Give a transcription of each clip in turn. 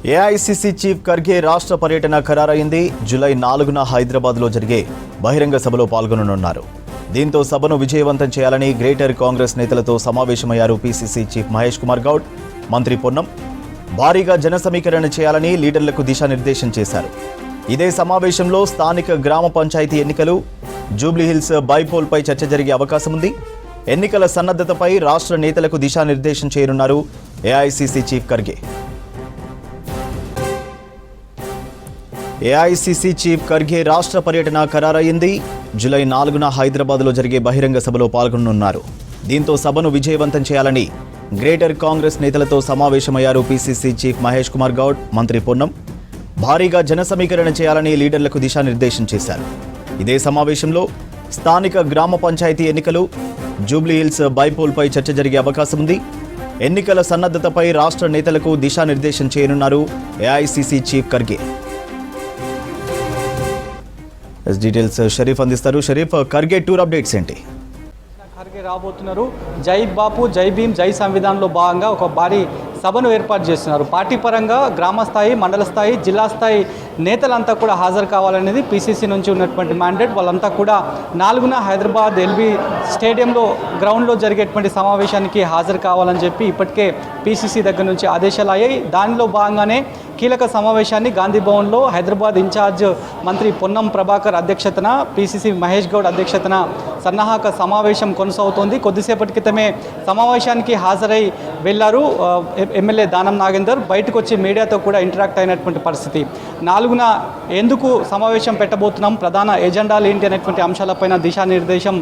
AICC chief Kharge రాష్ట్ర పర్యటన ఖరారైంది. July 4న హైదరాబాద్లో జరిగే బహిరంగ సభలో పాల్గొననున్నారు. దీంతో సభను విజయవంతం చేయాలని గ్రేటర్ కాంగ్రెస్ నేతలతో సమావేశమయ్యారు పీసీసీ చీఫ్ మహేష్ కుమార్ గౌడ్, మంత్రి పొన్నం. భారీగా జన సమీకరణ చేయాలని లీడర్లకు దిశానిర్దేశం చేశారు. ఇదే సమావేశంలో స్థానిక గ్రామ పంచాయతీ ఎన్నికలు, జూబ్లీహిల్స్ బైపోల్పై చర్చ జరిగే అవకాశం ఉంది. ఎన్నికల సన్నద్ధతపై రాష్ట్ర నేతలకు దిశానిర్దేశం చేయనున్నారు AICC chief Kharge. AICC chief Kharge రాష్ట్ర పర్యటన ఖరారైంది. జూలై 4న హైదరాబాద్లో జరిగే బహిరంగ సభలో పాల్గొననున్నారు. దీంతో సభను విజయవంతం చేయాలని గ్రేటర్ కాంగ్రెస్ నేతలతో సమావేశమయ్యారు పీసీసీ చీఫ్ మహేష్ కుమార్ గౌడ్, మంత్రి పొన్నం. భారీగా జన సమీకరణ చేయాలని లీడర్లకు దిశానిర్దేశం చేశారు. ఇదే సమావేశంలో స్థానిక గ్రామ పంచాయతీ ఎన్నికలు, జూబ్లీహిల్స్ బైపోల్పై చర్చ జరిగే అవకాశం ఉంది. ఎన్నికల సన్నద్ధతపై రాష్ట్ర నేతలకు దిశానిర్దేశం చేయనున్నారు AICC chief Kharge. Details Sharif అందిస్తారు. షరీఫ్, ఖర్గే టూర్ అప్డేట్స్ ఏంటి? ఖర్గే రాబోతున్నారు. జై బాపు, జై భీమ్, జై సంవిధాన్లో భాగంగా ఒక భారీ సభను ఏర్పాటు చేస్తున్నారు. పార్టీ పరంగా గ్రామ స్థాయి, మండల స్థాయి, జిల్లా స్థాయి నేతలంతా కూడా హాజరు కావాలనేది పీసీసీ నుంచి ఉన్నటువంటి మ్యాండేట్. వాళ్ళంతా కూడా 4న హైదరాబాద్ ఎల్బీ స్టేడియంలో గ్రౌండ్లో జరిగేటువంటి సమావేశానికి హాజరు కావాలని చెప్పి ఇప్పటికే పీసీసీ దగ్గర నుంచి ఆదేశాలు అయ్యాయి. దానిలో భాగంగానే కీలక సమావేశాన్ని గాంధీ భవన్లో హైదరాబాద్ ఇన్ఛార్జ్ మంత్రి పొన్నం ప్రభాకర్ అధ్యక్షతన, పీసీసీ మహేష్ గౌడ్ అధ్యక్షతన సన్నాహక సమావేశం కొనసాగుతోంది. కొద్దిసేపటి క్రితమే సమావేశానికి హాజరై వెళ్లారు ఎమ్మెల్యే దానం నాగేందర్. బయటకు వచ్చి మీడియాతో కూడా ఇంటరాక్ట్ అయినటువంటి పరిస్థితి. 4న ఎందుకు సమావేశం పెట్టబోతున్నాం, ప్రధాన ఎజెండాలు ఏంటి అనేటువంటి అంశాలపైన దిశానిర్దేశం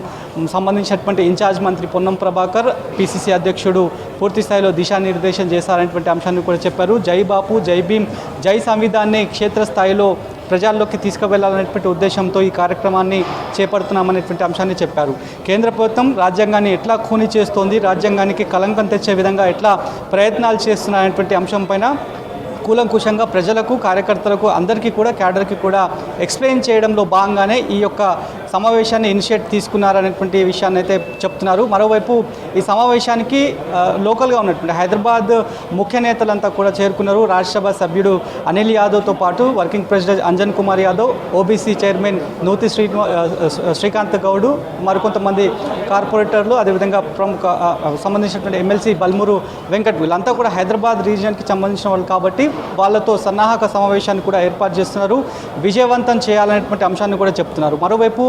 సంబంధించినటువంటి ఇన్ఛార్జ్ మంత్రి పొన్నం ప్రభాకర్, పీసీసీ అధ్యక్షుడు పూర్తి స్థాయిలో దిశానిర్దేశం చేశారనేటువంటి అంశాన్ని కూడా చెప్పారు. జై బాపు, జై భీమ్, జై సంవిధాన్ని క్షేత్రస్థాయిలో ప్రజల్లోకి తీసుకువెళ్లాలనేటువంటి ఉద్దేశంతో ఈ కార్యక్రమాన్ని చేపడుతున్నామనేటువంటి అంశాన్ని చెప్పారు. కేంద్ర ప్రభుత్వం రాజ్యాంగాన్ని ఎట్లా ఖూనీ చేస్తోంది, రాజ్యాంగానికి కలంకం తెచ్చే విధంగా ఎట్లా ప్రయత్నాలు చేస్తున్నారనేటువంటి అంశంపైన కూలంకుషంగా ప్రజలకు, కార్యకర్తలకు, అందరికీ కూడా, క్యాడర్కి కూడా ఎక్స్ప్లెయిన్ చేయడంలో భాగంగానే ఈ యొక్క సమావేశాన్ని ఇనిషియేట్ తీసుకున్నారనేటువంటి విషయాన్ని అయితే చెప్తున్నారు. మరోవైపు ఈ సమావేశానికి లోకల్గా ఉన్నటువంటి హైదరాబాద్ ముఖ్య నేతలంతా కూడా చేరుకున్నారు. రాజ్యసభ సభ్యుడు అనిల్ యాదవ్తో పాటు working president Anjan Kumar Yadav, OBC chairman Nuthi Srikanth Goud, మరికొంతమంది కార్పొరేటర్లు, అదేవిధంగా ప్రముఖ సంబంధించినటువంటి ఎమ్మెల్సీ బల్మూరు వెంకట్, వీళ్ళంతా కూడా హైదరాబాద్ రీజియన్కి సంబంధించిన వాళ్ళు కాబట్టి వాళ్ళతో సన్నాహక సమావేశాన్ని కూడా ఏర్పాటు చేస్తున్నారు. విజయవంతం చేయాలనేటువంటి అంశాన్ని కూడా చెప్తున్నారు. మరోవైపు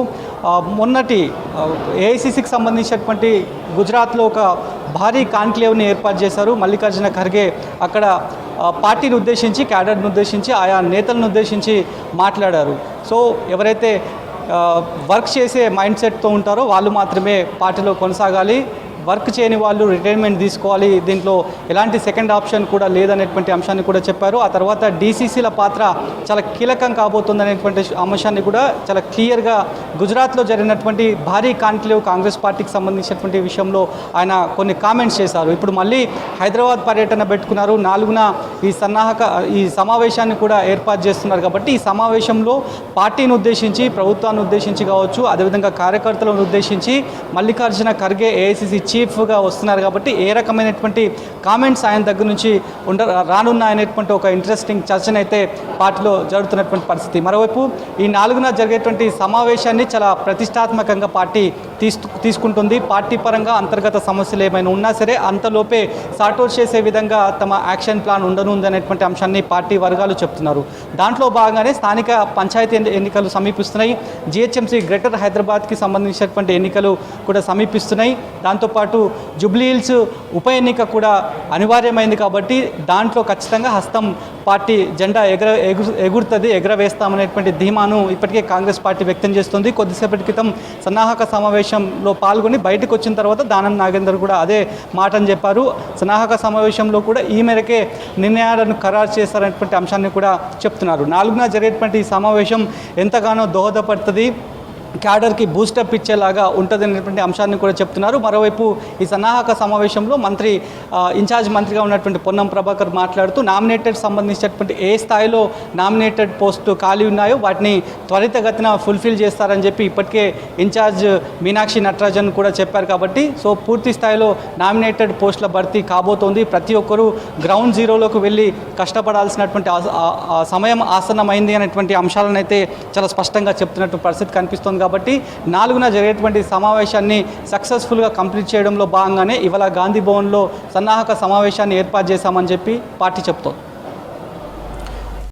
మొన్నటి ఏఐసీసీకి సంబంధించినటువంటి గుజరాత్లో ఒక భారీ కాన్క్లేవ్ని ఏర్పాటు చేశారు. మల్లికార్జున ఖర్గే అక్కడ పార్టీని ఉద్దేశించి, క్యాడర్ని ఉద్దేశించి, ఆయా నేతలను ఉద్దేశించి మాట్లాడారు. సో ఎవరైతే వర్క్ చేసే మైండ్ సెట్తో ఉంటారో వాళ్ళు మాత్రమే పార్టీలో కొనసాగాలి, వర్క్ చేయని వాళ్ళు రిటైర్మెంట్ తీసుకోవాలి, దీంట్లో ఎలాంటి సెకండ్ ఆప్షన్ కూడా లేదనేటువంటి అంశాన్ని కూడా చెప్పారు. ఆ తర్వాత డీసీసీల పాత్ర చాలా కీలకం కాబోతుందనేటువంటి అంశాన్ని కూడా చాలా క్లియర్గా గుజరాత్లో జరిగినటువంటి భారీ కాన్క్లేవ్ కాంగ్రెస్ పార్టీకి సంబంధించినటువంటి విషయంలో ఆయన కొన్ని కామెంట్స్ చేశారు. ఇప్పుడు మళ్ళీ హైదరాబాద్ పర్యటన పెట్టుకున్నారు. 4న ఈ సమావేశాన్ని కూడా ఏర్పాటు చేస్తున్నారు. కాబట్టి ఈ సమావేశంలో పార్టీని ఉద్దేశించి, ప్రభుత్వాన్ని ఉద్దేశించి కావచ్చు, అదేవిధంగా కార్యకర్తలను ఉద్దేశించి మల్లికార్జున ఖర్గే ఏఐసీసీ చీఫ్గా వస్తున్నారు. కాబట్టి ఏ రకమైనటువంటి కామెంట్స్ ఆయన దగ్గర నుంచి రానున్నాయనేటువంటి ఒక ఇంట్రెస్టింగ్ చర్చనైతే పార్టీలో జరుగుతున్నటువంటి పరిస్థితి. మరోవైపు ఈ 4న జరిగేటువంటి సమావేశాన్ని చాలా ప్రతిష్టాత్మకంగా పార్టీ తీసుకుంటుంది. పార్టీ పరంగా అంతర్గత సమస్యలు ఏమైనా ఉన్నా సరే అంతలోపే సార్ట్అవుట్ చేసే విధంగా తమ యాక్షన్ ప్లాన్ ఉండనుందనేటువంటి అంశాన్ని పార్టీ వర్గాలు చెప్తున్నారు. దాంట్లో భాగంగానే స్థానిక పంచాయతీ ఎన్నికలు సమీపిస్తున్నాయి. జిహెచ్ఎంసీ గ్రేటర్ హైదరాబాద్కి సంబంధించినటువంటి ఎన్నికలు కూడా సమీపిస్తున్నాయి. దాంతోపాటు జూబ్లీహిల్స్ ఉప ఎన్నిక కూడా అనివార్యమైంది. కాబట్టి దాంట్లో ఖచ్చితంగా హస్తం పార్టీ జెండా ఎగురుతుంది, ఎగరవేస్తామనేటువంటి ధీమాను ఇప్పటికే కాంగ్రెస్ పార్టీ వ్యక్తం చేస్తుంది. కొద్దిసేపటి క్రితం సన్నాహక సమావేశంలో పాల్గొని బయటకు వచ్చిన తర్వాత దానం నాగేందర్ కూడా అదే మాటని చెప్పారు. సన్నాహక సమావేశంలో కూడా ఈ మేరకే నిర్ణయాలను ఖరారు చేస్తారనేటువంటి అంశాన్ని కూడా చెప్తున్నారు. 4న జరిగేటువంటి ఈ సమావేశం ఎంతగానో దోహదపడుతుంది క్యాడర్కి బూస్టప్ ఇచ్చేలాగా ఉంటుంది అనేటువంటి అంశాన్ని కూడా చెప్తున్నారు. మరోవైపు ఈ సన్నాహక సమావేశంలో ఇన్ఛార్జ్ మంత్రిగా ఉన్నటువంటి పొన్నం ప్రభాకర్ మాట్లాడుతూ నామినేటెడ్ సంబంధించినటువంటి ఏ స్థాయిలో నామినేటెడ్ పోస్టు ఖాళీ ఉన్నాయో వాటిని త్వరితగతిన ఫుల్ఫిల్ చేస్తారని చెప్పి ఇప్పటికే ఇన్ఛార్జ్ మీనాక్షి నటరాజన్ కూడా చెప్పారు. కాబట్టి పూర్తి స్థాయిలో నామినేటెడ్ పోస్టుల భర్తీ కాబోతోంది. ప్రతి ఒక్కరూ గ్రౌండ్ జీరోలోకి వెళ్ళి కష్టపడాల్సినటువంటి సమయం ఆసన్నమైంది అనేటువంటి అంశాలను అయితే చాలా స్పష్టంగా చెప్తున్నట్టు పరిస్థితి కనిపిస్తోంది. కాబట్టి 4న జరిగేటువంటి సమావేశాన్ని సక్సెస్ఫుల్గా కంప్లీట్ చేయడంలో భాగంగానే ఇవాళ గాంధీ భవన్లో సన్నాహక సమావేశాన్ని ఏర్పాటు చేశామని చెప్పి పార్టీ చెప్తోంది.